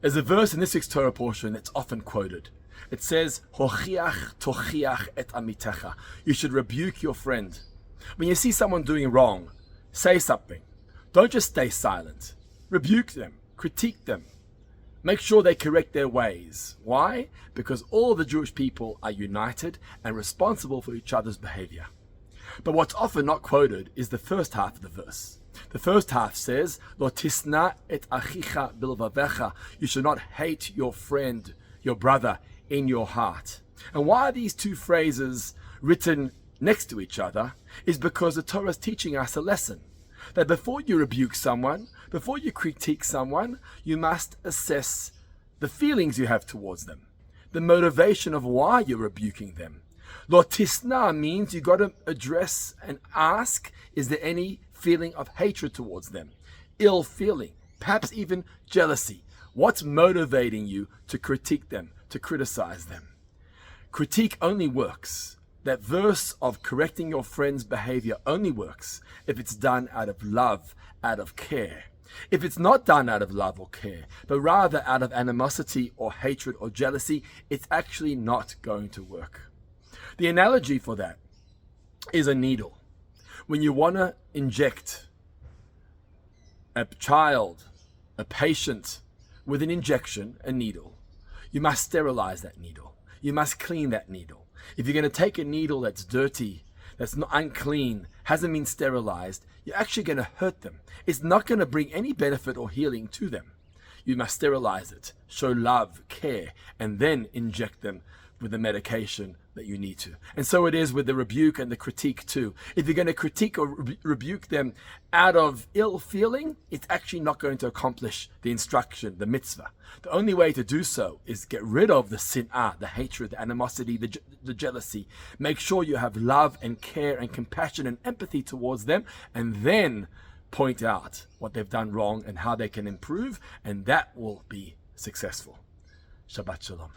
There's a verse in this week's Torah portion that's often quoted. It says, Hochiach tochiach et amitecha. You should rebuke your friend. When you see someone doing wrong, say something. Don't just stay silent. Rebuke them, critique them. Make sure they correct their ways. Why? Because all the Jewish people are united and responsible for each other's behavior. But what's often not quoted is the first half of the verse. The first half says, Lo tisna et achicha bilvavecha. You should not hate your friend, your brother, in your heart. And why are these two phrases written next to each other is because the Torah is teaching us a lesson. That before you rebuke someone, before you critique someone, you must assess the feelings you have towards them, the motivation of why you're rebuking them. Lo tisna means you got to address and ask, is there any feeling of hatred towards them, ill feeling, perhaps even jealousy? What's motivating you to critique them, to criticize them? Critique only works. That verse of correcting your friend's behavior only works if it's done out of love, out of care. If it's not done out of love or care, but rather out of animosity or hatred or jealousy, it's actually not going to work. The analogy for that is a needle. When you want to inject a child, a patient, with an injection, a needle, you must sterilize that needle. You must clean that needle. If you're going to take a needle that's dirty, that's not unclean, hasn't been sterilized, you're actually going to hurt them. It's not going to bring any benefit or healing to them. You must sterilize it, show love, care, and then inject them with the medication that you need to. And so it is with the rebuke and the critique too. If you're going to critique or rebuke them out of ill feeling, it's actually not going to accomplish the instruction, the mitzvah. The only way to do so is get rid of the sin'ah, the hatred, the animosity, the jealousy. Make sure you have love and care and compassion and empathy towards them, and then point out what they've done wrong and how they can improve, and that will be successful. Shabbat Shalom.